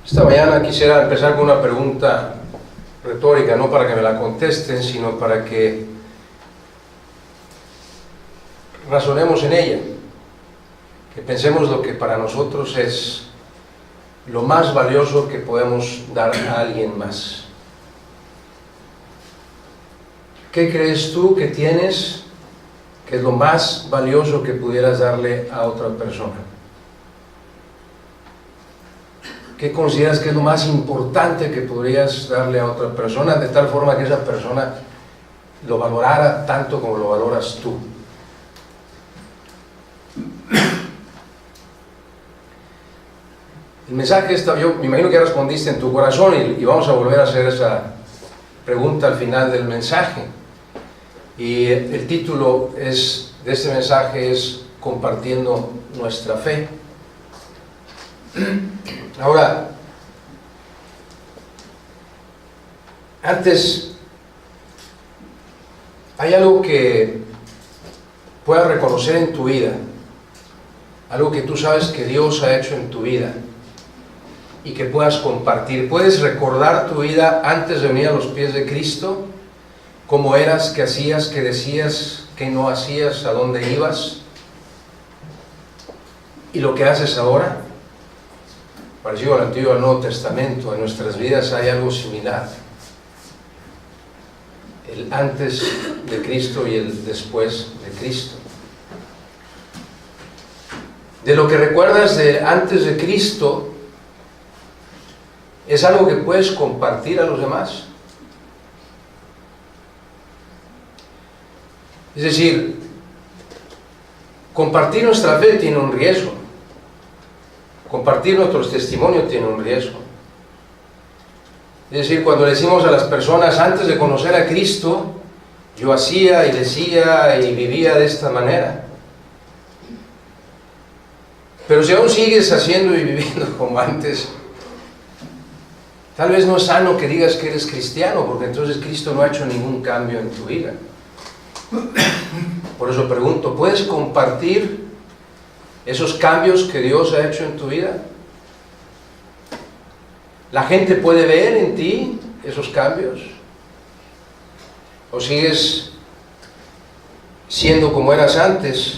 Esta mañana quisiera empezar con una pregunta retórica, no para que me la contesten, sino para que razonemos en ella, que pensemos lo que para nosotros es lo más valioso que podemos dar a alguien más. ¿Qué crees tú que tienes que es lo más valioso que pudieras darle a otra persona? ¿Qué consideras que es lo más importante que podrías darle a otra persona, de tal forma que esa persona lo valorara tanto como lo valoras tú? El mensaje está, yo me imagino que respondiste en tu corazón y vamos a volver a hacer esa pregunta al final del mensaje. Y el título de este mensaje es Compartiendo nuestra fe. Ahora, antes, hay algo que puedas reconocer en tu vida, algo que tú sabes que Dios ha hecho en tu vida y que puedas compartir. ¿Puedes recordar tu vida antes de venir a los pies de Cristo? ¿Cómo eras? ¿Qué hacías? ¿Qué decías? ¿Qué no hacías? ¿A dónde ibas? ¿Y lo que haces ahora? Parecido al Antiguo y al Nuevo Testamento, en nuestras vidas hay algo similar. El antes de Cristo y el después de Cristo. De lo que recuerdas de antes de Cristo, ¿es algo que puedes compartir a los demás? Es decir, compartir nuestra fe tiene un riesgo. Compartir nuestros testimonios tiene un riesgo. Es decir, cuando decimos a las personas, antes de conocer a Cristo, yo hacía y decía y vivía de esta manera. Pero si aún sigues haciendo y viviendo como antes, tal vez no es sano que digas que eres cristiano, porque entonces Cristo no ha hecho ningún cambio en tu vida. Por eso pregunto, ¿puedes compartir esos cambios que Dios ha hecho en tu vida? ¿La gente puede ver en ti esos cambios? ¿O sigues siendo como eras antes?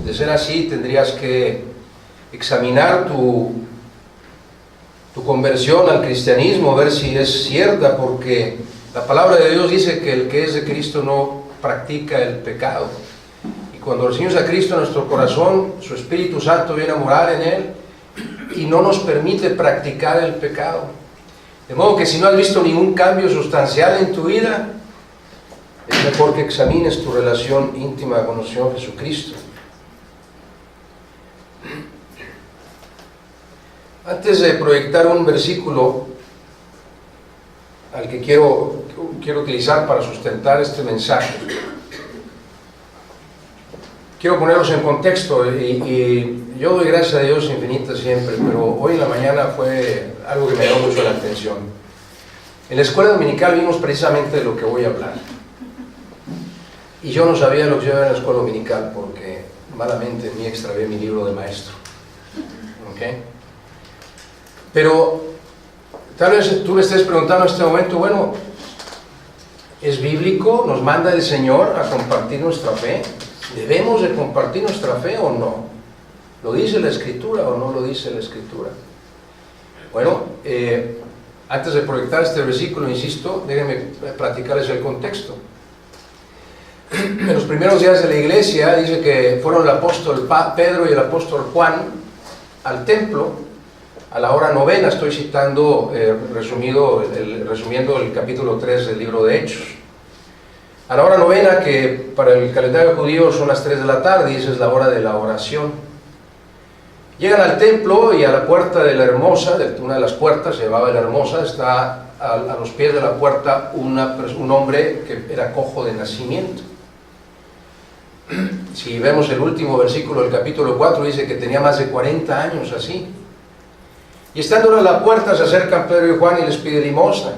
De ser así, tendrías que examinar tu conversión al cristianismo, ver si es cierta, porque la palabra de Dios dice que el que es de Cristo no practica el pecado. Y cuando recibimos a Cristo en nuestro corazón, su Espíritu Santo viene a morar en él y no nos permite practicar el pecado. De modo que si no has visto ningún cambio sustancial en tu vida, es mejor que examines tu relación íntima con el Señor Jesucristo. Antes de proyectar un versículo al que quiero utilizar para sustentar este mensaje, quiero ponerlos en contexto y yo doy gracias a Dios infinita siempre, pero hoy en la mañana fue algo que me llamó mucho la atención. En la escuela dominical vimos precisamente de lo que voy a hablar. Y yo no sabía lo que yo era en la escuela dominical porque malamente en mí extravié mi libro de maestro. ¿Okay? Pero tal vez tú me estés preguntando en este momento, bueno, ¿es bíblico? ¿Nos manda el Señor a compartir nuestra fe? ¿Debemos de compartir nuestra fe o no? ¿Lo dice la Escritura o no lo dice la Escritura? Bueno, antes de proyectar este versículo, insisto, déjenme platicarles el contexto. En los primeros días de la iglesia dice que fueron el apóstol Pedro y el apóstol Juan al templo a la hora novena. Estoy citando resumiendo el capítulo 3 del libro de Hechos. A la hora novena, que para el calendario judío son las 3 de la tarde, y esa es la hora de la oración. Llegan al templo y a la puerta de la Hermosa, una de las puertas, se llamaba la Hermosa, está a los pies de la puerta un hombre que era cojo de nacimiento. Si vemos el último versículo del capítulo 4, dice que tenía más de 40 años así. Y estando a la puerta se acercan Pedro y Juan y les pide limosna.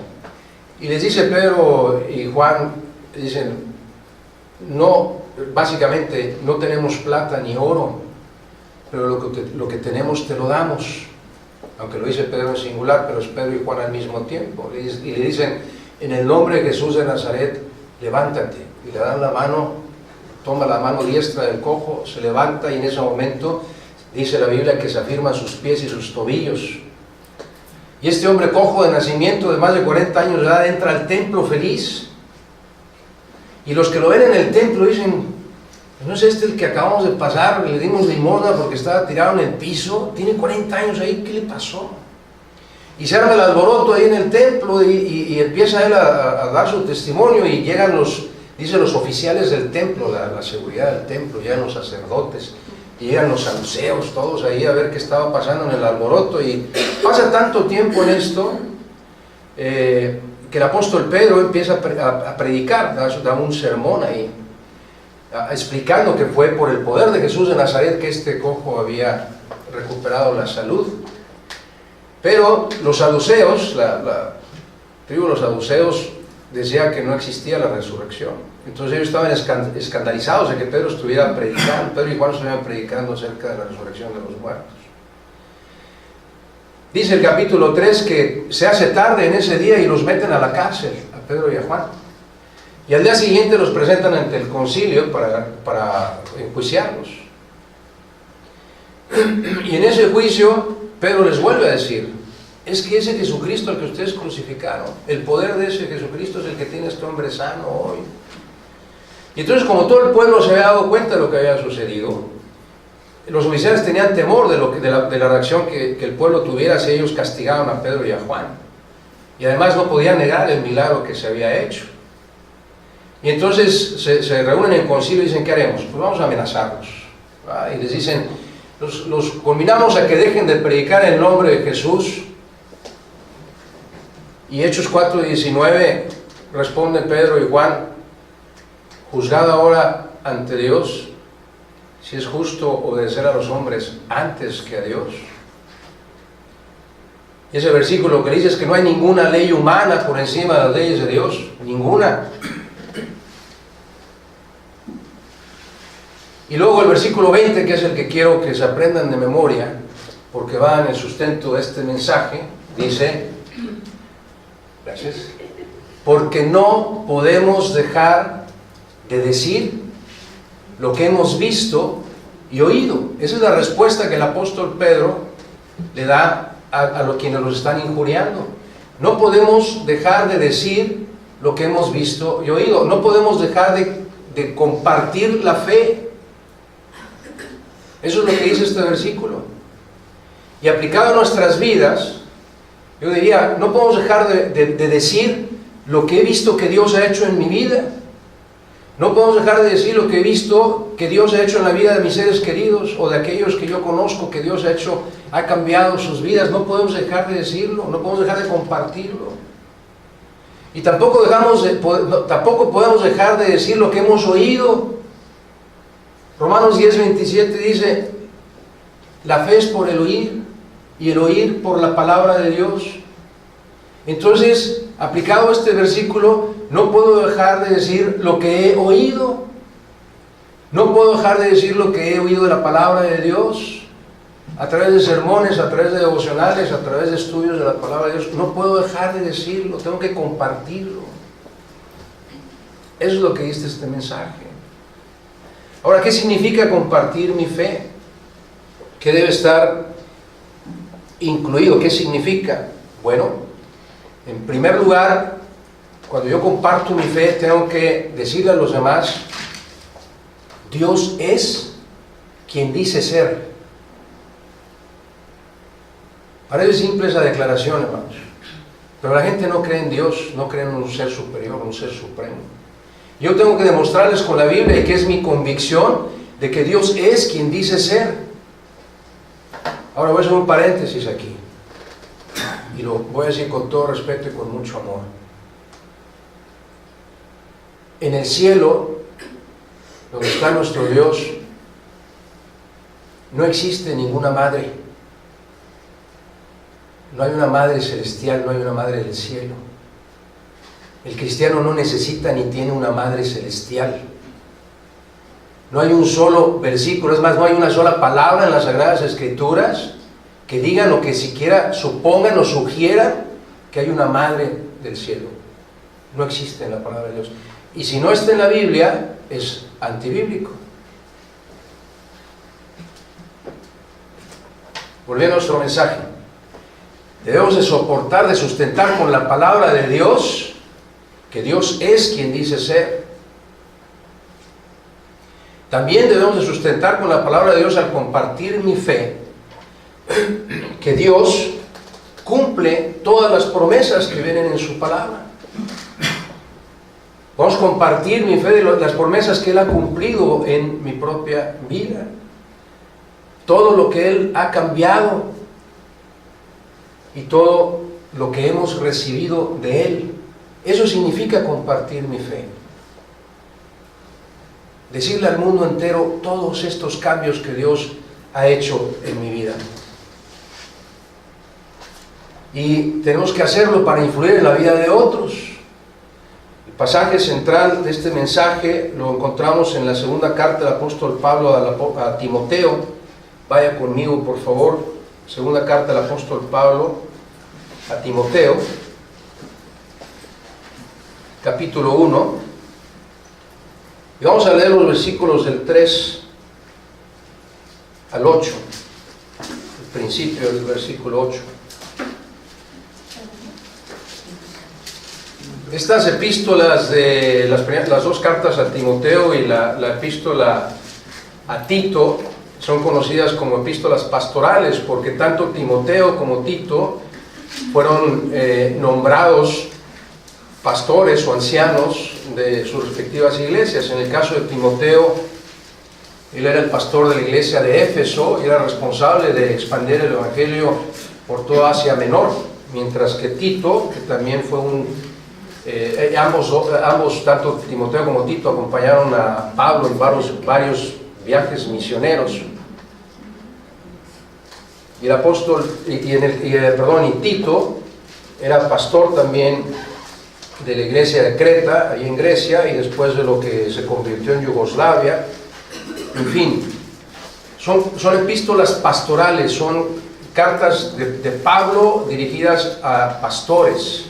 Y les dice Pedro y Juan, dicen, no, básicamente no tenemos plata ni oro, pero lo que tenemos te lo damos. Aunque lo dice Pedro en singular, pero es Pedro y Juan al mismo tiempo. Y le dicen, en el nombre de Jesús de Nazaret, levántate. Y le dan la mano, toma la mano diestra del cojo, se levanta, y en ese momento dice la Biblia que se afirman sus pies y sus tobillos. Y este hombre cojo de nacimiento, de más de 40 años de edad, entra al templo feliz. Y los que lo ven en el templo dicen, ¿no es este el que acabamos de pasar? Le dimos limosna porque estaba tirado en el piso, tiene 40 años ahí, ¿qué le pasó? Y se arma el alboroto ahí en el templo, y empieza él a dar su testimonio, y llegan los oficiales del templo, la seguridad del templo, llegan los sacerdotes, y llegan los saduceos, todos ahí a ver qué estaba pasando en el alboroto. Y pasa tanto tiempo en esto, que el apóstol Pedro empieza a predicar, da un sermón ahí, explicando que fue por el poder de Jesús de Nazaret que este cojo había recuperado la salud. Pero los saduceos, la tribu de los saduceos, decía que no existía la resurrección. Entonces ellos estaban escandalizados de que Pedro estuviera predicando, Pedro y Juan estuvieran predicando acerca de la resurrección de los muertos. Dice el capítulo 3 que se hace tarde en ese día y los meten a la cárcel, a Pedro y a Juan. Y al día siguiente los presentan ante el concilio para enjuiciarlos. Y en ese juicio Pedro les vuelve a decir, es que ese Jesucristo al que ustedes crucificaron, el poder de ese Jesucristo es el que tiene a este hombre sano hoy. Y entonces, como todo el pueblo se había dado cuenta de lo que había sucedido, los oficiales tenían temor de la reacción que el pueblo tuviera si ellos castigaban a Pedro y a Juan. Y además no podían negar el milagro que se había hecho. Y entonces se reúnen en concilio y dicen, ¿qué haremos? Pues vamos a amenazarlos. Y les dicen, los conminamos a que dejen de predicar el nombre de Jesús. Y Hechos 4:19 responde Pedro y Juan, juzgad ahora ante Dios si es justo obedecer a los hombres antes que a Dios. Y ese versículo que dice es que no hay ninguna ley humana por encima de las leyes de Dios, ninguna. Y luego el versículo 20, que es el que quiero que se aprendan de memoria, porque va en el sustento de este mensaje, dice, gracias, porque no podemos dejar de decir lo que hemos visto y oído. Esa es la respuesta que el apóstol Pedro le da a los quienes los están injuriando. No podemos dejar de decir lo que hemos visto y oído. No podemos dejar de compartir la fe. Eso es lo que dice este versículo. Y aplicado a nuestras vidas, yo diría, no podemos dejar de decir lo que he visto que Dios ha hecho en mi vida. No podemos dejar de decir lo que he visto que Dios ha hecho en la vida de mis seres queridos o de aquellos que yo conozco que Dios ha cambiado sus vidas. No podemos dejar de decirlo, no podemos dejar de compartirlo. Y tampoco podemos dejar de decir lo que hemos oído. Romanos 10:27 dice, la fe es por el oír y el oír por la palabra de Dios. Entonces, aplicado a este versículo, no puedo dejar de decir lo que he oído. No puedo dejar de decir lo que he oído de la palabra de Dios, a través de sermones, a través de devocionales, a través de estudios de la palabra de Dios. No puedo dejar de decirlo, tengo que compartirlo. Eso es lo que dice este mensaje. Ahora, ¿qué significa compartir mi fe? ¿Qué debe estar incluido? ¿Qué significa? Bueno, en primer lugar, cuando yo comparto mi fe, tengo que decirle a los demás, Dios es quien dice ser. Parece simple esa declaración, hermanos, pero la gente no cree en Dios, no cree en un ser superior, un ser supremo. Yo tengo que demostrarles con la Biblia, y que es mi convicción, de que Dios es quien dice ser. Ahora voy a hacer un paréntesis aquí, y lo voy a decir con todo respeto y con mucho amor. En el cielo, donde está nuestro Dios, no existe ninguna madre. No hay una madre celestial, no hay una madre del cielo. El cristiano no necesita ni tiene una madre celestial. No hay un solo versículo, es más, no hay una sola palabra en las Sagradas Escrituras que digan o que siquiera supongan o sugieran que hay una madre del cielo. No existe en la palabra de Dios. Y si no está en la Biblia, es antibíblico. Volviendo a nuestro mensaje. Debemos de soportar, de sustentar con la palabra de Dios, que Dios es quien dice ser. También debemos de sustentar con la palabra de Dios al compartir mi fe, que Dios cumple todas las promesas que vienen en su palabra. Vamos a compartir mi fe de las promesas que Él ha cumplido en mi propia vida. Todo lo que Él ha cambiado y todo lo que hemos recibido de Él. Eso significa compartir mi fe. Decirle al mundo entero todos estos cambios que Dios ha hecho en mi vida. Y tenemos que hacerlo para influir en la vida de otros. El pasaje central de este mensaje lo encontramos en la segunda carta del apóstol Pablo a Timoteo. Vaya conmigo, por favor. Segunda carta del apóstol Pablo a Timoteo, capítulo 1. Y vamos a leer los versículos del 3 al 8, el principio del versículo 8. Estas epístolas de las dos cartas a Timoteo y la epístola a Tito son conocidas como epístolas pastorales, porque tanto Timoteo como Tito fueron nombrados pastores o ancianos de sus respectivas iglesias. En el caso de Timoteo, él era el pastor de la iglesia de Éfeso y era responsable de expandir el evangelio por toda Asia Menor, mientras que Tito, que también fue ambos, tanto Timoteo como Tito, acompañaron a Pablo en varios viajes misioneros. Y el apóstol, y Tito era pastor también de la iglesia de Creta, ahí en Grecia, y después de lo que se convirtió en Yugoslavia. En fin, son epístolas pastorales, son cartas de Pablo dirigidas a pastores.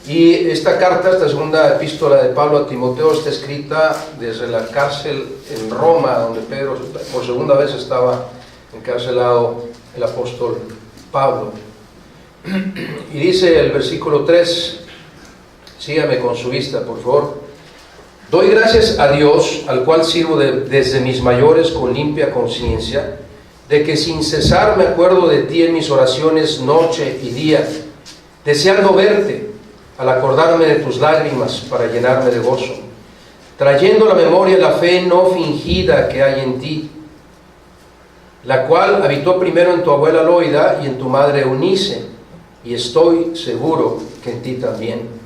Y esta carta, esta segunda epístola de Pablo a Timoteo, está escrita desde la cárcel en Roma, donde Pedro por segunda vez estaba encarcelado el apóstol Pablo. Y dice el versículo 3, sígame con su vista, por favor. Doy gracias a Dios, al cual sirvo desde mis mayores con limpia conciencia, de que sin cesar me acuerdo de ti en mis oraciones noche y día, deseando verte, al acordarme de tus lágrimas para llenarme de gozo, trayendo a la memoria la fe no fingida que hay en ti, la cual habitó primero en tu abuela Loida y en tu madre Eunice, y estoy seguro que en ti también.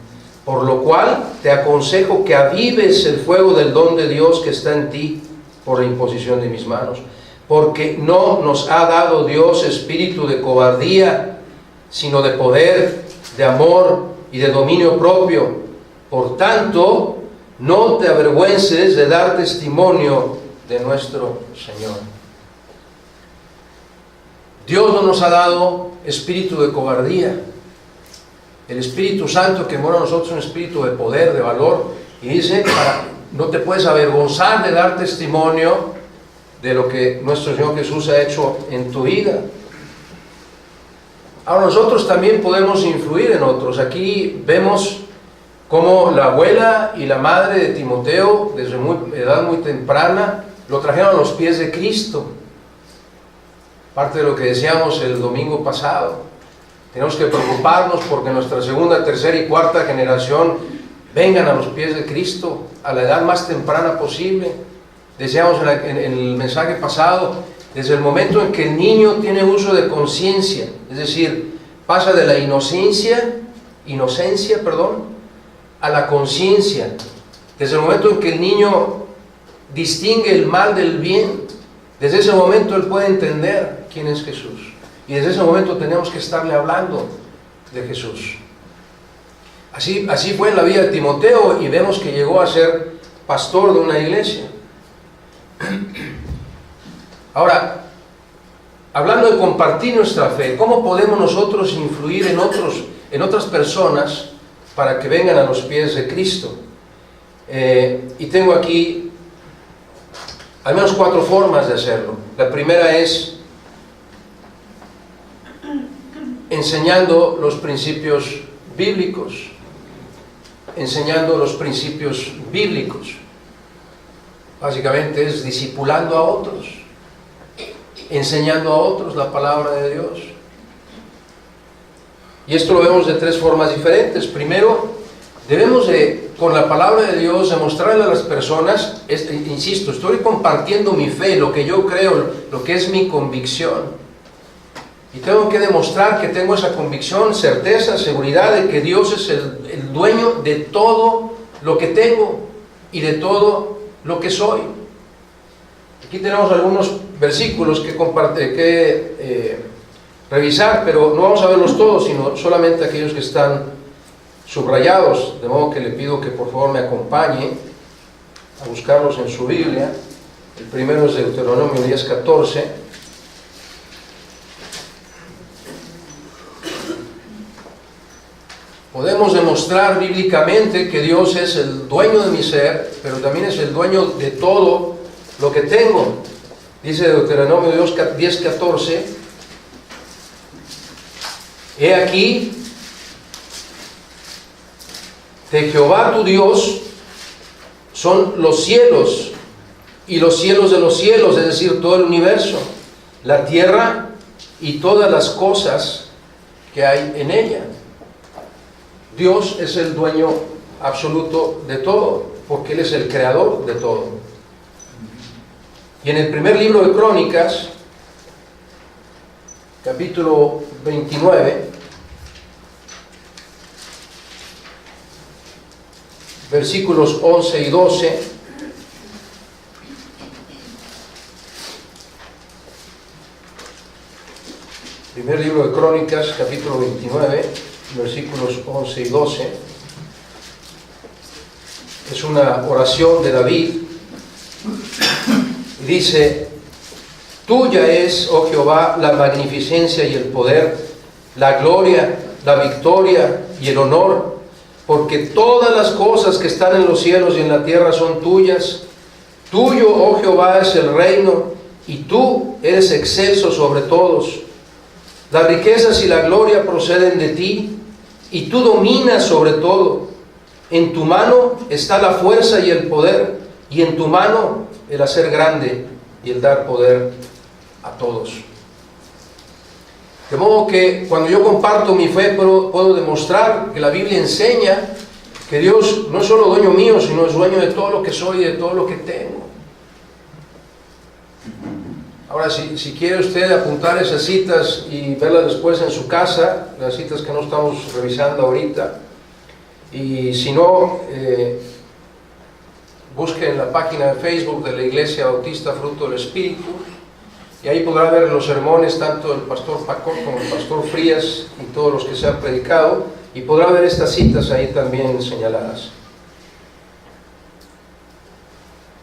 Por lo cual te aconsejo que avives el fuego del don de Dios que está en ti por la imposición de mis manos, porque no nos ha dado Dios espíritu de cobardía, sino de poder, de amor y de dominio propio. Por tanto, no te avergüences de dar testimonio de nuestro Señor. Dios no nos ha dado espíritu de cobardía. El Espíritu Santo que mora en nosotros es un espíritu de poder, de valor, y dice, no te puedes avergonzar de dar testimonio de lo que nuestro Señor Jesús ha hecho en tu vida. Ahora nosotros también podemos influir en otros. Aquí vemos cómo la abuela y la madre de Timoteo, desde edad muy temprana, lo trajeron a los pies de Cristo. Parte de lo que decíamos el domingo pasado. Tenemos que preocuparnos porque nuestra segunda, tercera y cuarta generación vengan a los pies de Cristo a la edad más temprana posible. Decíamos en el mensaje pasado, desde el momento en que el niño tiene uso de conciencia, es decir, pasa de la inocencia, a la conciencia. Desde el momento en que el niño distingue el mal del bien, desde ese momento él puede entender quién es Jesús. Y desde ese momento tenemos que estarle hablando de Jesús. Así fue en la vida de Timoteo, y vemos que llegó a ser pastor de una iglesia. Ahora, hablando de compartir nuestra fe, ¿cómo podemos nosotros influir en otras personas para que vengan a los pies de Cristo? Y tengo aquí al menos 4 formas de hacerlo. La primera es enseñando los principios bíblicos. Enseñando los principios bíblicos. Básicamente es discipulando a otros, enseñando a otros la palabra de Dios. Y esto lo vemos de 3 formas diferentes. Primero, debemos con la palabra de Dios demostrarle a las personas, insisto, estoy compartiendo mi fe, lo que yo creo, lo que es mi convicción. Y tengo que demostrar que tengo esa convicción, certeza, seguridad de que Dios es el dueño de todo lo que tengo y de todo lo que soy. Aquí tenemos algunos versículos que revisar, pero no vamos a verlos todos, sino solamente aquellos que están subrayados, de modo que le pido que por favor me acompañe a buscarlos en su Biblia. El primero es Deuteronomio 10:14. Podemos demostrar bíblicamente que Dios es el dueño de mi ser, pero también es el dueño de todo lo que tengo. Dice Deuteronomio 10:14, he aquí, de Jehová tu Dios son los cielos y los cielos de los cielos, es decir, todo el universo, la tierra y todas las cosas que hay en ella. Dios es el dueño absoluto de todo, porque Él es el creador de todo. Y en el primer libro de Crónicas, capítulo 29, versículos 11 y 12, primer libro de Crónicas, capítulo 29, versículos 11 y 12, es una oración de David, y dice: tuya es, oh Jehová, la magnificencia y el poder, la gloria, la victoria y el honor, porque todas las cosas que están en los cielos y en la tierra son tuyas. Tuyo, oh Jehová, es el reino, y tú eres excelso sobre todos. Las riquezas y la gloria proceden de ti, y tú dominas sobre todo. En tu mano está la fuerza y el poder, y en tu mano el hacer grande y el dar poder a todos. De modo que cuando yo comparto mi fe puedo demostrar que la Biblia enseña que Dios no es solo dueño mío, sino es dueño de todo lo que soy y de todo lo que tengo. Ahora, si quiere usted apuntar esas citas y verlas después en su casa, las citas que no estamos revisando ahorita, y si no, busque en la página de Facebook de la Iglesia Bautista Fruto del Espíritu, y ahí podrá ver los sermones tanto del pastor Pacón como del pastor Frías y todos los que se han predicado, y podrá ver estas citas ahí también señaladas.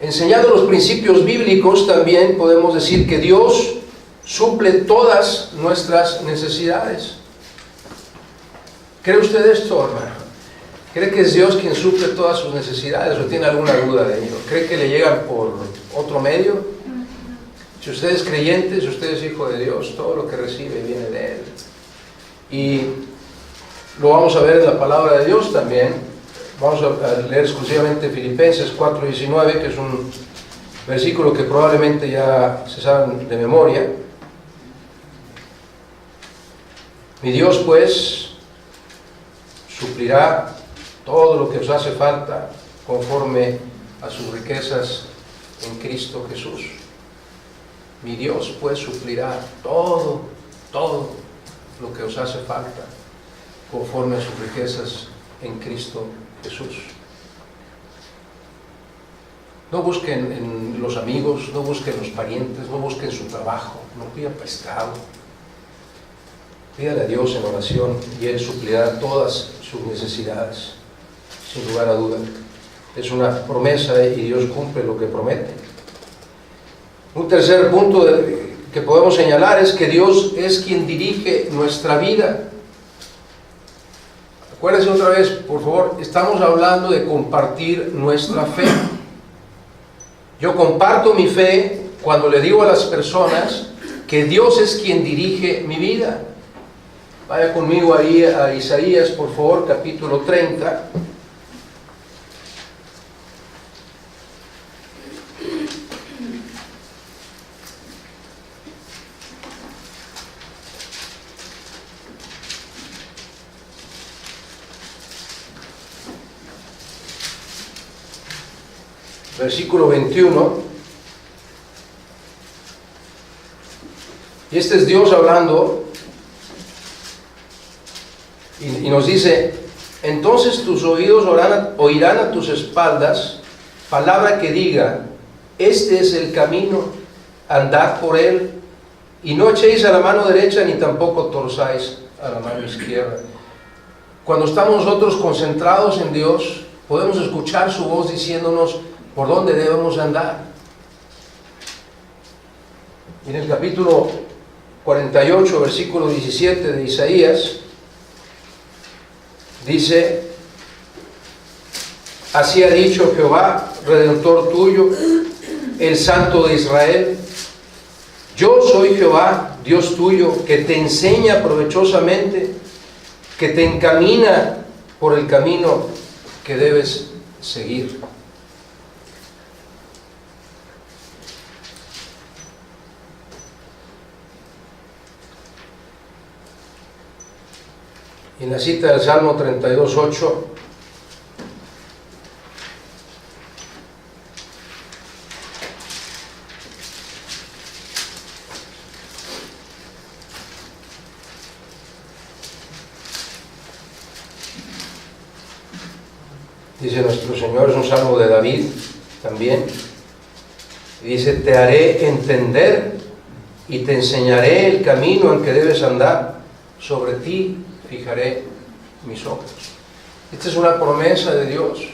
Enseñando los principios bíblicos, también podemos decir que Dios suple todas nuestras necesidades. ¿Cree usted esto, hermano? ¿Cree que es Dios quien suple todas sus necesidades o tiene alguna duda de ello? ¿Cree que le llegan por otro medio? Si usted es creyente, si usted es hijo de Dios, todo lo que recibe viene de Él. Y lo vamos a ver en la palabra de Dios también. Vamos a leer exclusivamente Filipenses 4:19, que es un versículo que probablemente ya se saben de memoria. Mi Dios, pues, suplirá todo lo que os hace falta conforme a sus riquezas en Cristo Jesús. Mi Dios, pues, suplirá todo lo que os hace falta conforme a sus riquezas en Cristo Jesús. No busquen en los amigos, no busquen en los parientes, no busquen su trabajo, no pidan prestado. Pídale a Dios en oración y Él suplirá todas sus necesidades, sin lugar a duda. Es una promesa y Dios cumple lo que promete. Un tercer punto que podemos señalar es que Dios es quien dirige nuestra vida. Acuérdense otra vez, por favor, estamos hablando de compartir nuestra fe. Yo comparto mi fe cuando le digo a las personas que Dios es quien dirige mi vida. Vaya conmigo ahí a Isaías, por favor, capítulo 30. Versículo 21, y este es Dios hablando, y nos dice: entonces tus oídos oirán a tus espaldas palabra que diga, este es el camino, andad por él, y no echéis a la mano derecha, ni tampoco torzáis a la mano izquierda. Cuando estamos nosotros concentrados en Dios, podemos escuchar su voz diciéndonos por dónde debemos andar. En el capítulo 48, versículo 17 de Isaías, dice: así ha dicho Jehová, Redentor tuyo, el Santo de Israel: yo soy Jehová, Dios tuyo, que te enseña provechosamente, que te encamina por el camino que debes seguir. Y en la cita del Salmo 32:8, dice nuestro Señor, es un salmo de David también, y dice: te haré entender y te enseñaré el camino en que debes andar, sobre ti fijaré mis ojos. Esta es una promesa de Dios.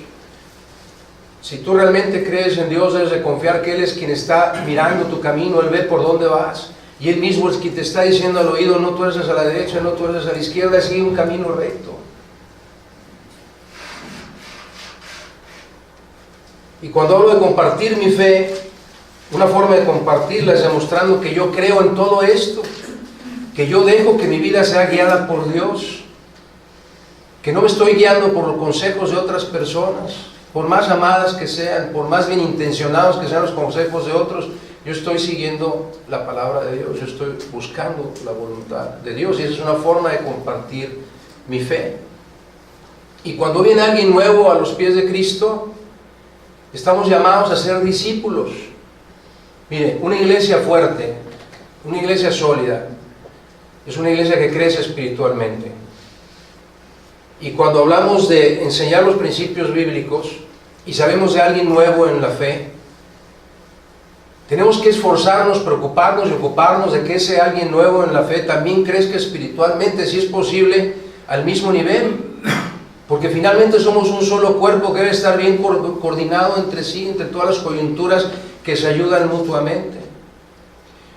Si tú realmente crees en Dios, debes de confiar que Él es quien está mirando tu camino, Él ve por dónde vas, y Él mismo es quien te está diciendo al oído: no tuerces a la derecha, no tuerces a la izquierda, sigue un camino recto. Y cuando hablo de compartir mi fe, una forma de compartirla es demostrando que yo creo en todo esto, que yo dejo que mi vida sea guiada por Dios, que no me estoy guiando por los consejos de otras personas, por más amadas que sean, por más bien intencionados que sean los consejos de otros. Yo estoy siguiendo la palabra de Dios, yo estoy buscando la voluntad de Dios, y esa es una forma de compartir mi fe. Y cuando viene alguien nuevo a los pies de Cristo, estamos llamados a ser discípulos. Mire, una iglesia fuerte, una iglesia sólida, es una iglesia que crece espiritualmente. Y cuando hablamos de enseñar los principios bíblicos y sabemos de alguien nuevo en la fe, tenemos que esforzarnos, preocuparnos y ocuparnos de que ese alguien nuevo en la fe también crezca espiritualmente, si es posible, al mismo nivel. Porque finalmente somos un solo cuerpo que debe estar bien coordinado entre sí, entre todas las coyunturas que se ayudan mutuamente.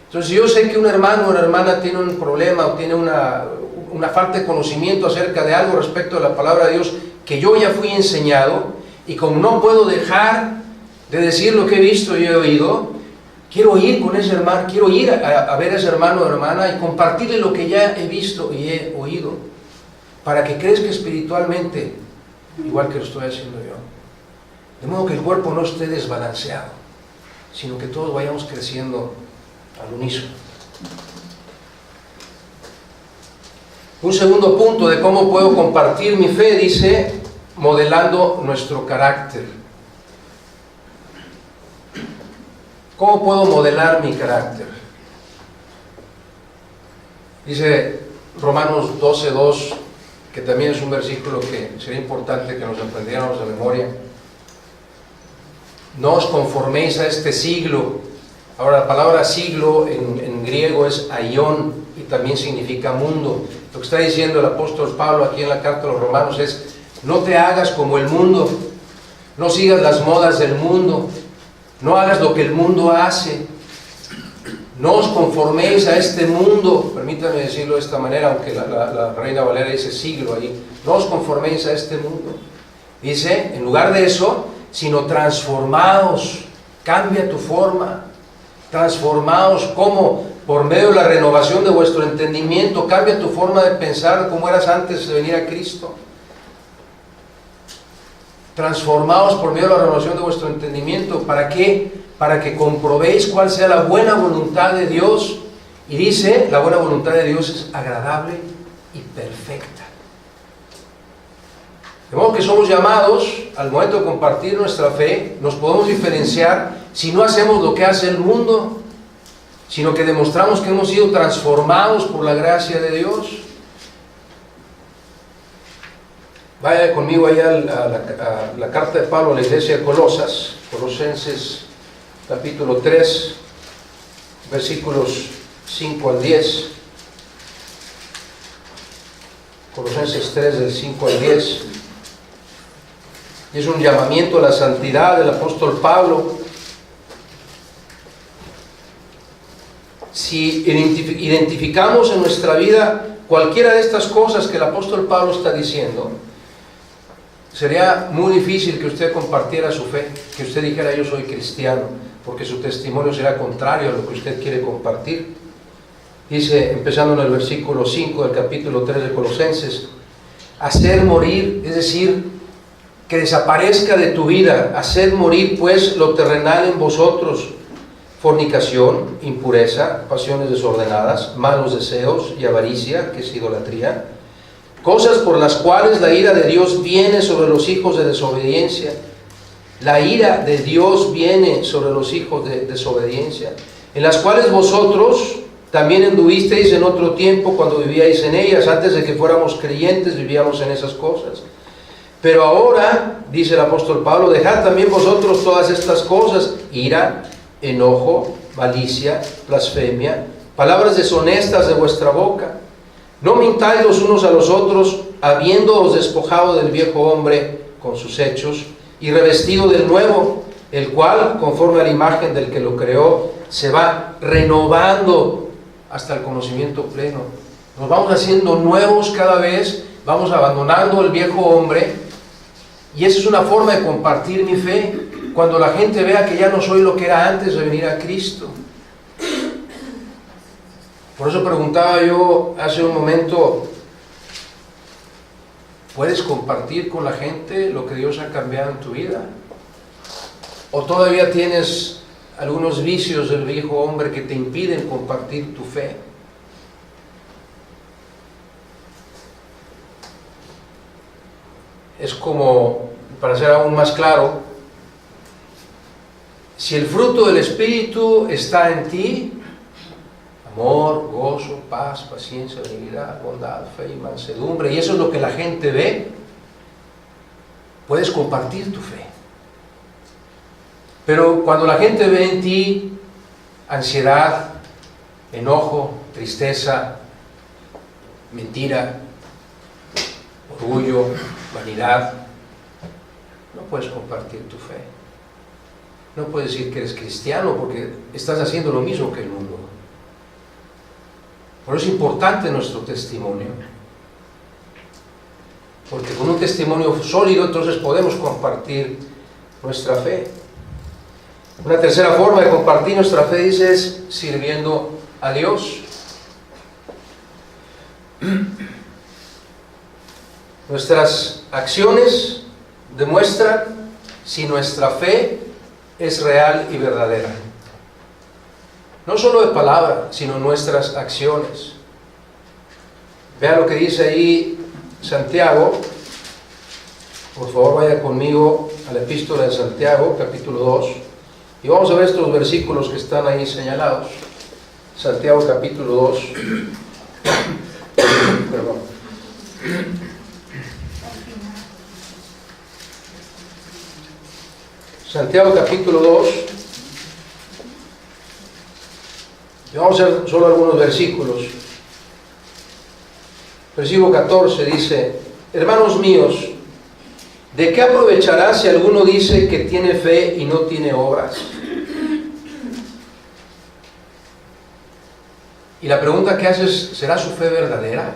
Entonces, si yo sé que un hermano o una hermana tiene un problema o tiene una falta de conocimiento acerca de algo respecto a la palabra de Dios, que yo ya fui enseñado, y como no puedo dejar de decir lo que he visto y he oído, quiero ir con ese hermano, quiero ir a ver a ese hermano o hermana y compartirle lo que ya he visto y he oído, para que crezca espiritualmente, igual que lo estoy haciendo yo. De modo que el cuerpo no esté desbalanceado, sino que todos vayamos creciendo al unísono. Un segundo punto de cómo puedo compartir mi fe, dice: modelando nuestro carácter. ¿Cómo puedo modelar mi carácter? Dice Romanos 12:2, que también es un versículo que sería importante que nos aprendiéramos de memoria: no os conforméis a este siglo. Ahora, la palabra siglo en griego es aion, y también significa mundo. Lo que está diciendo el apóstol Pablo aquí en la carta a los Romanos es: no te hagas como el mundo, no sigas las modas del mundo, no hagas lo que el mundo hace, No os conforméis a este mundo, permítanme decirlo de esta manera, aunque la Reina Valera dice siglo ahí, no os conforméis a este mundo. Dice, en lugar de eso, sino transformaos, cambia tu forma, transformaos, ¿cómo? Por medio de la renovación de vuestro entendimiento, cambia tu forma de pensar como eras antes de venir a Cristo. Transformaos por medio de la renovación de vuestro entendimiento. ¿Para qué? Para que comprobéis cuál sea la buena voluntad de Dios. Y dice, la buena voluntad de Dios es agradable y perfecta. De modo que somos llamados, al momento de compartir nuestra fe, nos podemos diferenciar si no hacemos lo que hace el mundo, sino que demostramos que hemos sido transformados por la gracia de Dios. Vaya conmigo allá a la carta de Pablo a la iglesia de Colosas, Colosenses capítulo 3, versículos 5 al 10. Colosenses 3, del 5 al 10. Y es un llamamiento a la santidad del apóstol Pablo. Si identificamos en nuestra vida cualquiera de estas cosas que el apóstol Pablo está diciendo, sería muy difícil que usted compartiera su fe, que usted dijera yo soy cristiano, porque su testimonio será contrario a lo que usted quiere compartir. Dice, empezando en el versículo 5 del capítulo 3 de Colosenses, hacer morir, es decir, que desaparezca de tu vida, hacer morir pues lo terrenal en vosotros, fornicación, impureza, pasiones desordenadas, malos deseos y avaricia, que es idolatría, cosas por las cuales la ira de Dios viene sobre los hijos de desobediencia. La ira de Dios viene sobre los hijos de desobediencia, en las cuales vosotros también anduvisteis en otro tiempo cuando vivíais en ellas. Antes de que fuéramos creyentes vivíamos en esas cosas. Pero ahora, dice el apóstol Pablo, dejad también vosotros todas estas cosas: ira, enojo, malicia, blasfemia, palabras deshonestas de vuestra boca. No mintáis los unos a los otros, habiéndoos despojado del viejo hombre con sus hechos y revestido del nuevo, el cual, conforme a la imagen del que lo creó, se va renovando hasta el conocimiento pleno. Nos vamos haciendo nuevos cada vez, vamos abandonando el viejo hombre, y esa es una forma de compartir mi fe, cuando la gente vea que ya no soy lo que era antes de venir a Cristo. Por eso preguntaba yo hace un momento, ¿puedes compartir con la gente lo que Dios ha cambiado en tu vida? ¿O todavía tienes algunos vicios del viejo hombre que te impiden compartir tu fe? Es como, para ser aún más claro, si el fruto del Espíritu está en ti, amor, gozo, paz, paciencia, benignidad, bondad, fe y mansedumbre, y eso es lo que la gente ve, puedes compartir tu fe. Pero cuando la gente ve en ti ansiedad, enojo, tristeza, mentira, orgullo, vanidad, no puedes compartir tu fe. No puedes decir que eres cristiano porque estás haciendo lo mismo que el mundo. Por eso es importante nuestro testimonio, porque con un testimonio sólido entonces podemos compartir nuestra fe. Una tercera forma de compartir nuestra fe, dice, es sirviendo a Dios. Nuestras acciones demuestran si nuestra fe es real y verdadera. No solo de palabra, sino nuestras acciones. Vea lo que dice ahí Santiago. Por favor, vaya conmigo a la epístola de Santiago, capítulo 2. Y vamos a ver estos versículos que están ahí señalados. Santiago, capítulo 2. Perdón. Santiago, capítulo 2. Y vamos a ver solo algunos versículos. Versículo 14 dice: hermanos míos, ¿de qué aprovechará si alguno dice que tiene fe y no tiene obras? Y la pregunta que haces, ¿será su fe verdadera?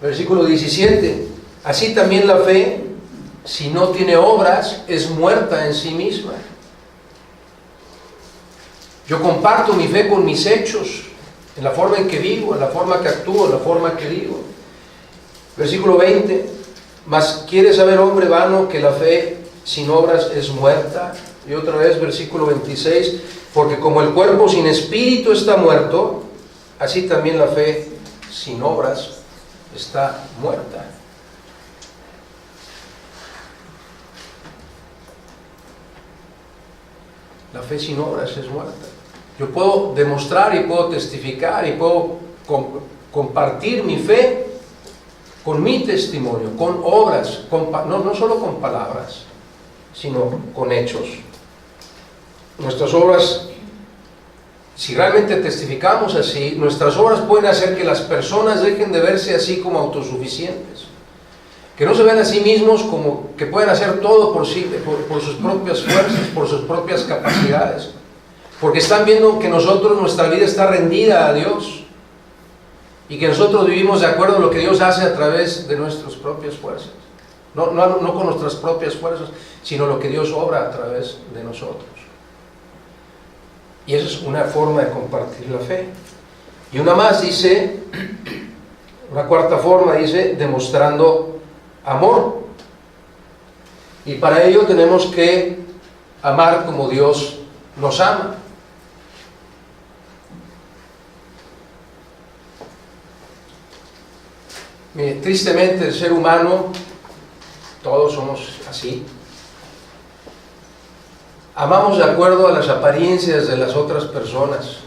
Versículo 17. Así también la fe, si no tiene obras, es muerta en sí misma. Yo comparto mi fe con mis hechos, en la forma en que vivo, en la forma que actúo, en la forma que digo. Versículo 20. Mas quiere saber, hombre vano, que la fe sin obras es muerta. Y otra vez, versículo 26. Porque como el cuerpo sin espíritu está muerto, así también la fe sin obras está muerta. La fe sin obras es muerta. Yo puedo demostrar y puedo testificar y puedo compartir mi fe con mi testimonio, con obras, no solo con palabras, sino con hechos. Nuestras obras, si realmente testificamos así, nuestras obras pueden hacer que las personas dejen de verse así como autosuficientes, que no se vean a sí mismos como que pueden hacer todo por sí, por sus propias fuerzas, por sus propias capacidades, porque están viendo que nuestra vida está rendida a Dios y que nosotros vivimos de acuerdo a lo que Dios hace a través de nuestras propias fuerzas, no con nuestras propias fuerzas, sino lo que Dios obra a través de nosotros. Y esa es una forma de compartir la fe. Y una más dice, una cuarta forma dice, demostrando amor. Y para ello tenemos que amar como Dios nos ama. Mire, tristemente el ser humano, todos somos así. Amamos de acuerdo a las apariencias de las otras personas,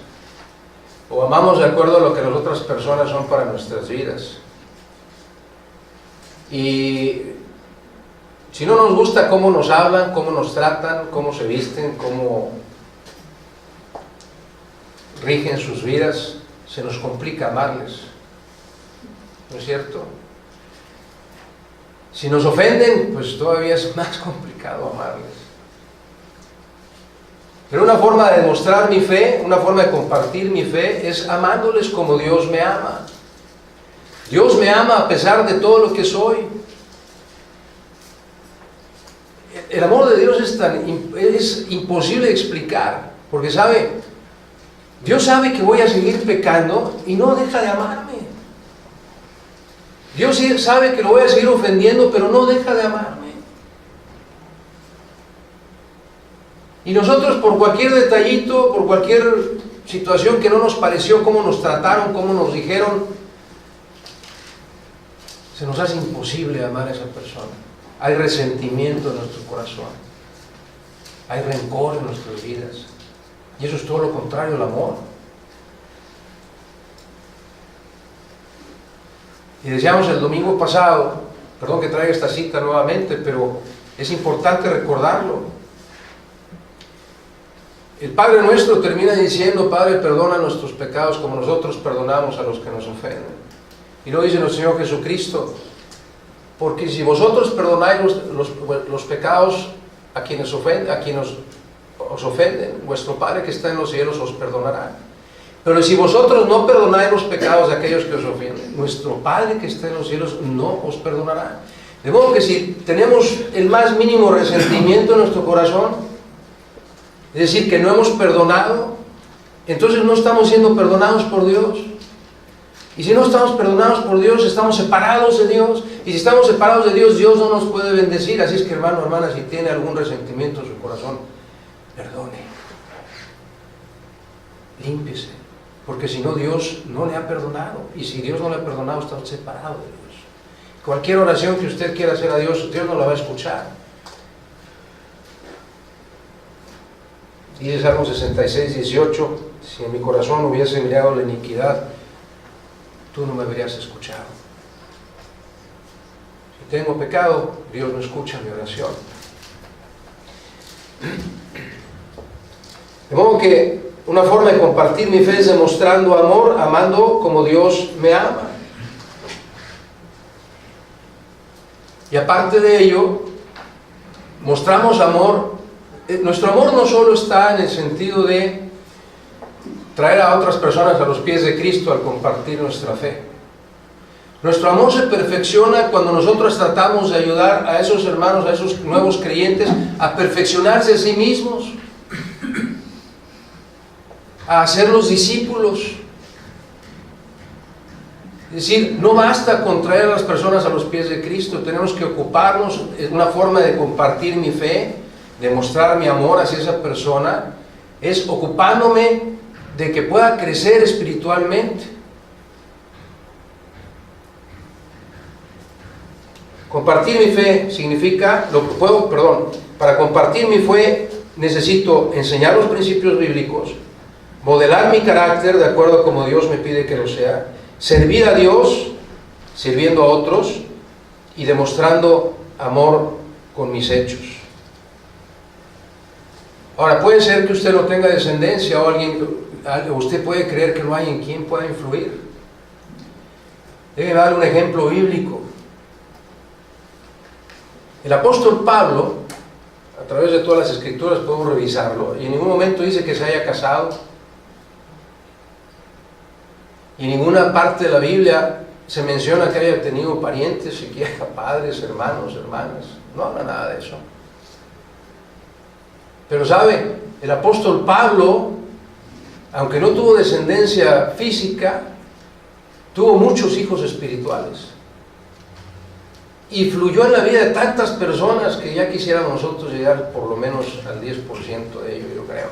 o amamos de acuerdo a lo que las otras personas son para nuestras vidas. Y si no nos gusta cómo nos hablan, cómo nos tratan, cómo se visten, cómo rigen sus vidas, se nos complica amarles, ¿no es cierto? Si nos ofenden, pues todavía es más complicado amarles. Pero una forma de demostrar mi fe, una forma de compartir mi fe, es amándoles como Dios me ama. Dios me ama a pesar de todo lo que soy. El amor de Dios es imposible de explicar, porque Dios sabe que voy a seguir pecando y no deja de amarme. Dios sabe que lo voy a seguir ofendiendo, pero no deja de amarme. Y nosotros, por cualquier detallito, por cualquier situación que no nos pareció, cómo nos trataron, cómo nos dijeron, se nos hace imposible amar a esa persona. Hay resentimiento en nuestro corazón, hay rencor en nuestras vidas, y eso es todo lo contrario al amor. Y decíamos el domingo pasado, perdón que traiga esta cita nuevamente, pero es importante recordarlo. El Padre nuestro termina diciendo, Padre, perdona nuestros pecados como nosotros perdonamos a los que nos ofenden. Y luego dice nuestro Señor Jesucristo, porque si vosotros perdonáis los pecados a quienes os ofenden, vuestro Padre que está en los cielos os perdonará. Pero si vosotros no perdonáis los pecados de aquellos que os ofenden, nuestro Padre que está en los cielos no os perdonará. De modo que si tenemos el más mínimo resentimiento en nuestro corazón, es decir, que no hemos perdonado, entonces no estamos siendo perdonados por Dios. Y si no estamos perdonados por Dios, estamos separados de Dios. Y si estamos separados de Dios, Dios no nos puede bendecir. Así es que, hermano, hermana, si tiene algún resentimiento en su corazón, perdone. Límpiese. Porque si no, Dios no le ha perdonado. Y si Dios no le ha perdonado, está separado de Dios. Cualquier oración que usted quiera hacer a Dios, Dios no la va a escuchar. Dice Salmo 66, 18, si en mi corazón hubiese mirado la iniquidad, tú no me habrías escuchado. Si tengo pecado, Dios no escucha mi oración. De modo que una forma de compartir mi fe es demostrando amor, amando como Dios me ama. Y aparte de ello, mostramos amor nuestro amor no solo está en el sentido de traer a otras personas a los pies de Cristo al compartir nuestra fe. Nuestro amor se perfecciona cuando nosotros tratamos de ayudar a esos hermanos, a esos nuevos creyentes, a perfeccionarse a sí mismos, a hacerlos discípulos. Es decir, no basta con traer a las personas a los pies de Cristo, tenemos que ocuparnos. Es una forma de compartir mi fe, de mostrar mi amor hacia esa persona, es ocupándome de que pueda crecer espiritualmente. Compartir mi fe significa, para compartir mi fe necesito enseñar los principios bíblicos, modelar mi carácter de acuerdo a como Dios me pide que lo sea, servir a Dios, sirviendo a otros y demostrando amor con mis hechos. Ahora, puede ser que usted no tenga descendencia o usted puede creer que no hay en quien pueda influir. Déjeme dar un ejemplo bíblico. El apóstol Pablo, a través de todas las escrituras podemos revisarlo, y en ningún momento dice que se haya casado, y en ninguna parte de la Biblia se menciona que haya tenido parientes, siquiera padres, hermanos, hermanas. No habla nada de eso. Pero sabe, el apóstol Pablo, aunque no tuvo descendencia física, tuvo muchos hijos espirituales. Y fluyó en la vida de tantas personas que ya quisiéramos nosotros llegar por lo menos al 10% de ello, yo creo.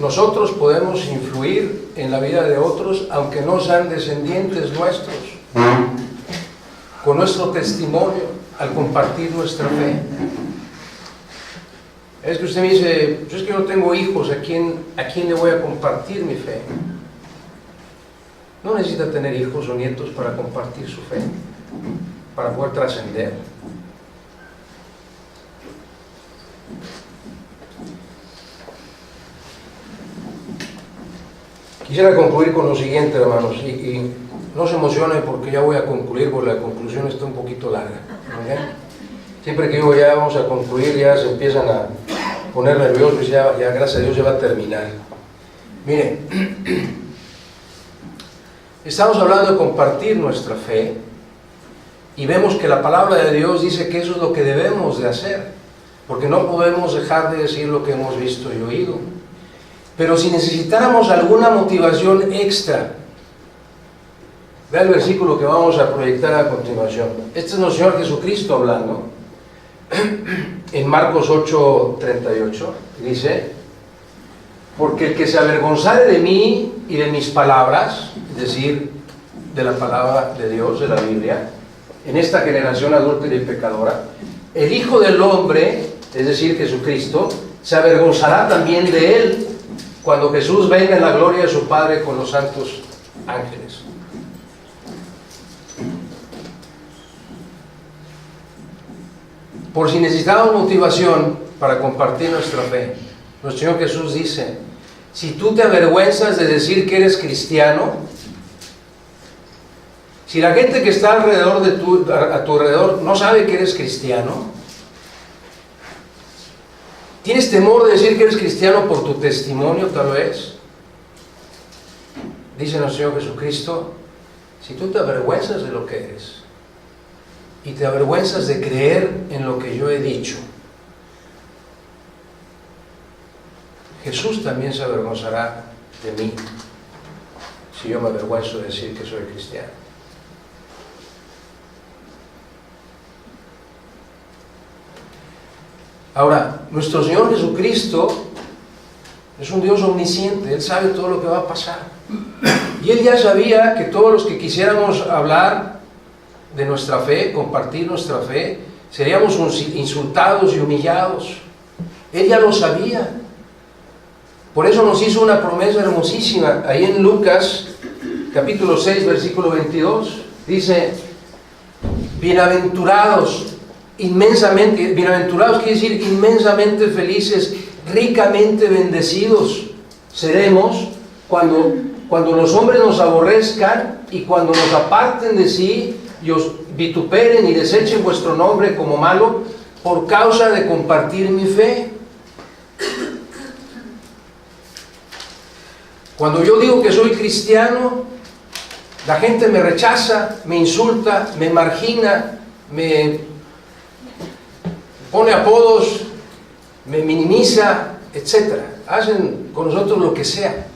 Nosotros podemos influir en la vida de otros, aunque no sean descendientes nuestros, con nuestro testimonio, al compartir nuestra fe. Es que usted me dice, yo es que no tengo hijos, ¿a quién le voy a compartir mi fe? No necesita tener hijos o nietos para compartir su fe, para poder trascender. Quisiera concluir con lo siguiente, hermanos, y no se emocionen porque ya voy a concluir, porque la conclusión está un poquito larga. ¿Okay? Siempre que digo ya vamos a concluir, ya se empiezan a poner nerviosos, ya gracias a Dios ya va a terminar. Mire, estamos hablando de compartir nuestra fe y vemos que la palabra de Dios dice que eso es lo que debemos de hacer, porque no podemos dejar de decir lo que hemos visto y oído. Pero si necesitáramos alguna motivación extra, vea el versículo que vamos a proyectar a continuación. Este es nuestro Señor Jesucristo hablando en Marcos 8:38, dice: porque el que se avergonzare de mí y de mis palabras, es decir, de la palabra de Dios, de la Biblia, en esta generación adúltera y pecadora, el Hijo del Hombre, es decir, Jesucristo, se avergonzará también de él cuando Jesús venga en la gloria de su Padre con los santos ángeles. Por si necesitamos motivación para compartir nuestra fe, nuestro Señor Jesús dice: si tú te avergüenzas de decir que eres cristiano, si la gente que está a tu alrededor no sabe que eres cristiano, ¿tienes temor de decir que eres cristiano por tu testimonio tal vez? Dice nuestro Señor Jesucristo: si tú te avergüenzas de lo que eres y te avergüenzas de creer en lo que yo he dicho, Jesús también se avergonzará de mí si yo me avergüenzo de decir que soy cristiano. Ahora, nuestro Señor Jesucristo es un Dios omnisciente, Él sabe todo lo que va a pasar. Y Él ya sabía que todos los que quisiéramos hablar de nuestra fe, compartir nuestra fe, seríamos insultados y humillados. Él ya lo sabía. Por eso nos hizo una promesa hermosísima. Ahí en Lucas, capítulo 6, versículo 22, dice: bienaventurados, bienaventurados quiere decir inmensamente felices, ricamente bendecidos seremos cuando los hombres nos aborrezcan y cuando nos aparten de sí y os vituperen y desechen vuestro nombre como malo por causa de compartir mi fe. Cuando yo digo que soy cristiano, la gente me rechaza, me insulta, me margina, me pone apodos, me minimiza, etc. Hacen con nosotros lo que sea.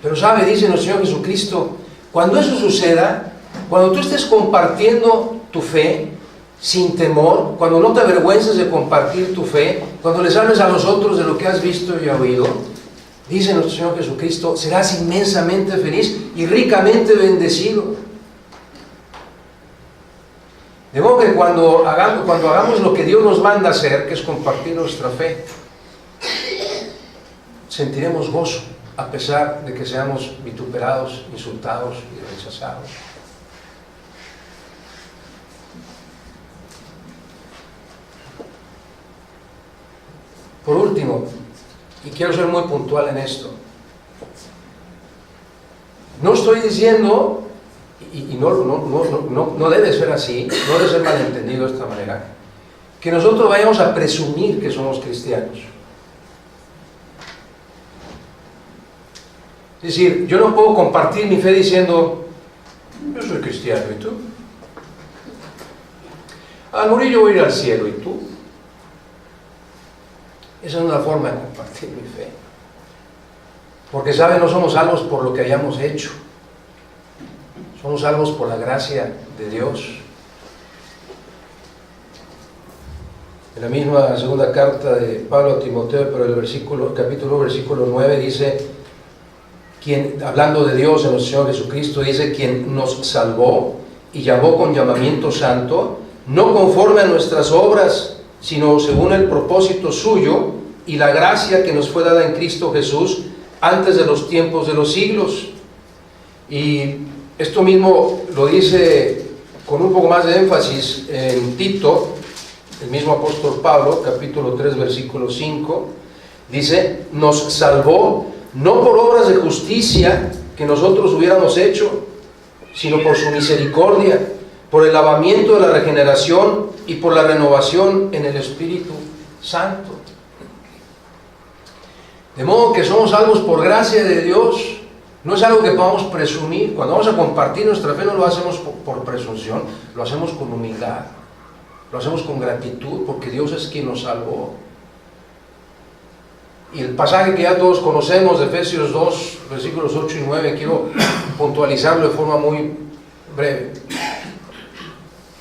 Pero sabe, dice nuestro Señor Jesucristo, cuando eso suceda, cuando tú estés compartiendo tu fe sin temor, cuando no te avergüences de compartir tu fe, cuando les hables a los otros de lo que has visto y oído, dice nuestro Señor Jesucristo, serás inmensamente feliz y ricamente bendecido. De modo que cuando hagamos lo que Dios nos manda hacer, que es compartir nuestra fe, sentiremos gozo, a pesar de que seamos vituperados, insultados y rechazados. Por último, y quiero ser muy puntual en esto, no estoy diciendo, y no debe ser así, no debe ser malentendido de esta manera, que nosotros vayamos a presumir que somos cristianos. Es decir, yo no puedo compartir mi fe diciendo, yo soy cristiano, ¿y tú? Al morir yo voy a ir al cielo, ¿y tú? Esa no es la forma de compartir mi fe. Porque, ¿sabe? No somos salvos por lo que hayamos hecho. Somos salvos por la gracia de Dios. En la misma segunda carta de Pablo a Timoteo, pero el capítulo 9 dice, hablando de Dios en nuestro Señor Jesucristo, dice, quien nos salvó y llamó con llamamiento santo, no conforme a nuestras obras, sino según el propósito suyo y la gracia que nos fue dada en Cristo Jesús antes de los tiempos de los siglos. Y esto mismo lo dice con un poco más de énfasis en Tito, el mismo apóstol Pablo, capítulo 3, versículo 5, dice, nos salvó no por obras de justicia que nosotros hubiéramos hecho, sino por su misericordia, por el lavamiento de la regeneración y por la renovación en el Espíritu Santo. De modo que somos salvos por gracia de Dios, no es algo que podamos presumir. Cuando vamos a compartir nuestra fe no lo hacemos por presunción, lo hacemos con humildad, lo hacemos con gratitud, porque Dios es quien nos salvó. Y el pasaje que ya todos conocemos de Efesios 2, versículos 8 y 9, quiero puntualizarlo de forma muy breve.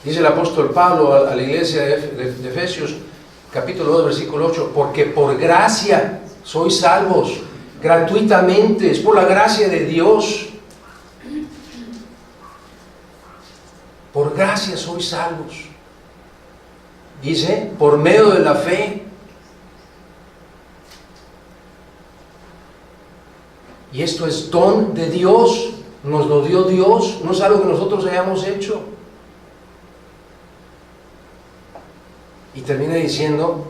Dice el apóstol Pablo a la iglesia de Efesios, capítulo 2, versículo 8, porque por gracia sois salvos, gratuitamente, es por la gracia de Dios. Por gracia sois salvos. Dice, por medio de la fe. Y esto es don de Dios, nos lo dio Dios, no es algo que nosotros hayamos hecho. Y termina diciendo,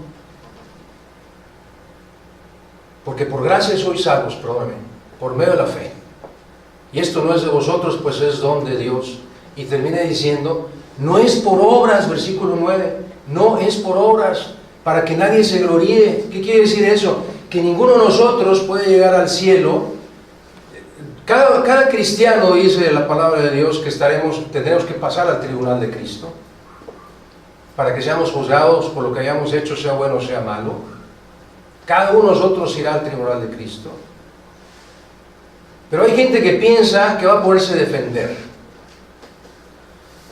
porque por gracia sois salvos, perdóname, por medio de la fe. Y esto no es de vosotros, pues es don de Dios. Y termina diciendo, no es por obras, versículo 9, no es por obras, para que nadie se gloríe. ¿Qué quiere decir eso? Que ninguno de nosotros puede llegar al cielo. Cada cristiano, dice la palabra de Dios, que tendremos que pasar al tribunal de Cristo, para que seamos juzgados por lo que hayamos hecho, sea bueno o sea malo. Cada uno de nosotros irá al tribunal de Cristo. Pero hay gente que piensa que va a poderse defender.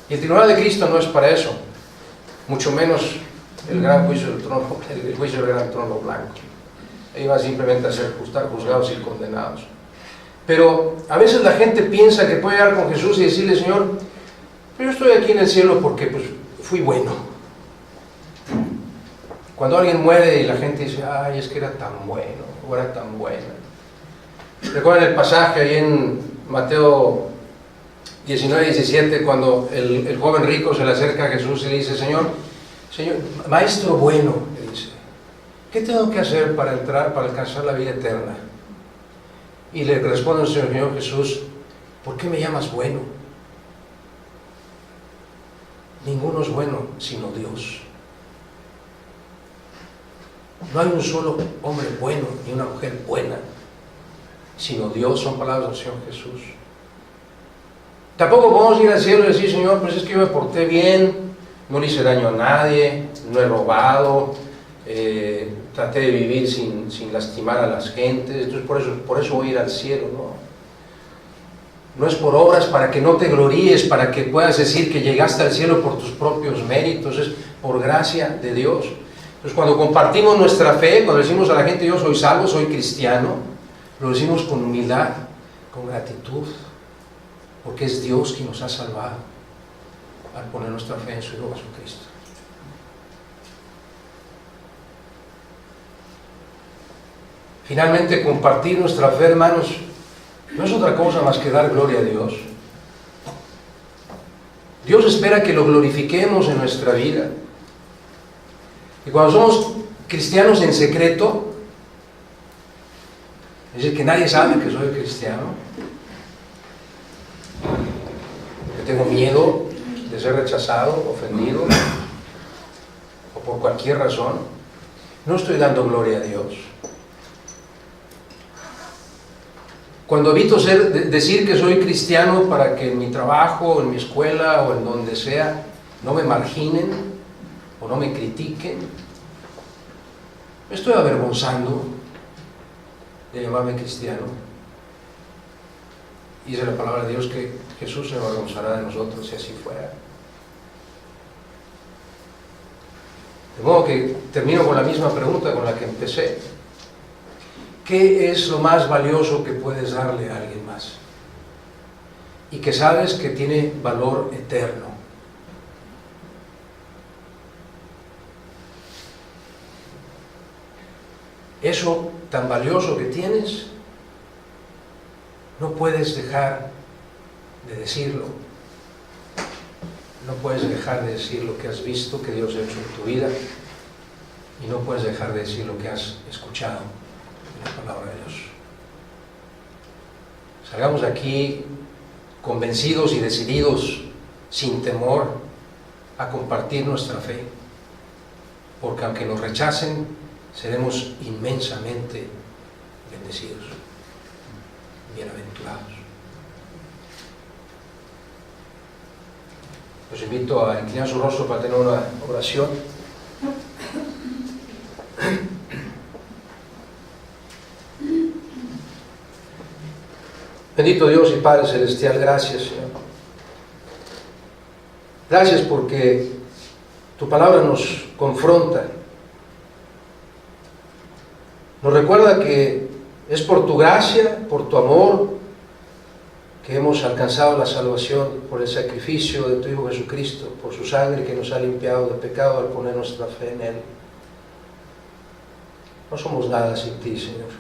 Y el tribunal de Cristo no es para eso, mucho menos el gran juicio del trono, el juicio del gran trono blanco. Ahí va simplemente a estar juzgados y condenados. Pero a veces la gente piensa que puede llegar con Jesús y decirle, Señor, pero yo estoy aquí en el cielo porque pues fui bueno. Cuando alguien muere y la gente dice, ay, es que era tan bueno, o era tan buena. Recuerden el pasaje ahí en Mateo 19:17, cuando el joven rico se le acerca a Jesús y le dice, Señor, maestro bueno, le dice, ¿qué tengo que hacer para alcanzar la vida eterna? Y le responde el Señor Jesús, ¿por qué me llamas bueno? Ninguno es bueno sino Dios. No hay un solo hombre bueno ni una mujer buena, sino Dios. Son palabras del Señor Jesús. Tampoco podemos ir al cielo y decir, Señor, pues es que yo me porté bien, no le hice daño a nadie, no he robado, traté de vivir sin lastimar a las gentes, entonces por eso voy a ir al cielo. No es por obras para que no te gloríes, para que puedas decir que llegaste al cielo por tus propios méritos, es por gracia de Dios. Entonces cuando compartimos nuestra fe, cuando decimos a la gente yo soy salvo, soy cristiano, lo decimos con humildad, con gratitud, porque es Dios quien nos ha salvado al poner nuestra fe en su Hijo Jesucristo. Finalmente, compartir nuestra fe, hermanos, no es otra cosa más que dar gloria a Dios. Dios espera que lo glorifiquemos en nuestra vida. Y cuando somos cristianos en secreto, es decir, que nadie sabe que soy cristiano, que tengo miedo de ser rechazado, ofendido, o por cualquier razón, no estoy dando gloria a Dios. Cuando evito decir que soy cristiano para que en mi trabajo, en mi escuela o en donde sea no me marginen o no me critiquen, me estoy avergonzando de llamarme cristiano. Y dice la palabra de Dios que Jesús se avergonzará de nosotros si así fuera. De modo que termino con la misma pregunta con la que empecé. ¿Qué es lo más valioso que puedes darle a alguien más? Y que sabes que tiene valor eterno. Eso tan valioso que tienes, no puedes dejar de decirlo. No puedes dejar de decir lo que has visto que Dios ha hecho en tu vida, y no puedes dejar de decir lo que has escuchado en la palabra de Dios. Salgamos de aquí convencidos y decididos, sin temor, a compartir nuestra fe, porque aunque nos rechacen, seremos inmensamente bendecidos, bienaventurados. Los invito a inclinar su rostro para tener una oración. Bendito Dios y Padre Celestial, gracias, Señor. Gracias porque tu palabra nos confronta. Nos recuerda que es por tu gracia, por tu amor, que hemos alcanzado la salvación, por el sacrificio de tu Hijo Jesucristo, por su sangre que nos ha limpiado de pecado al poner nuestra fe en Él. No somos nada sin ti, Señor.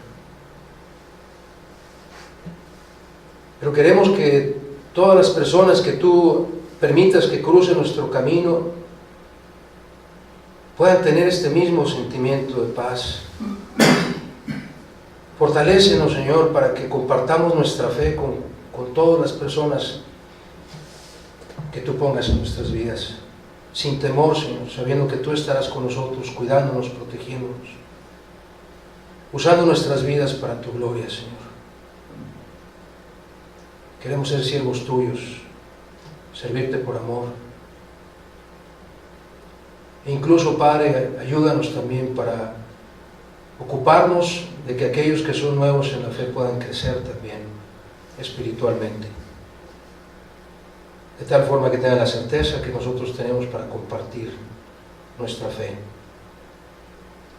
Pero queremos que todas las personas que tú permitas que crucen nuestro camino puedan tener este mismo sentimiento de paz. Fortalécenos, Señor, para que compartamos nuestra fe con todas las personas que tú pongas en nuestras vidas, sin temor, Señor, sabiendo que tú estarás con nosotros, cuidándonos, protegiéndonos, usando nuestras vidas para tu gloria, Señor. Queremos ser siervos tuyos, servirte por amor. E incluso, Padre, ayúdanos también para ocuparnos de que aquellos que son nuevos en la fe puedan crecer también espiritualmente, de tal forma que tengan la certeza que nosotros tenemos para compartir nuestra fe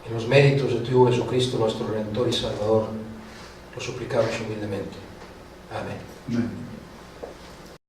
en los méritos de tu Hijo Jesucristo, nuestro Redentor y Salvador. Lo suplicamos humildemente. Amén. Amén.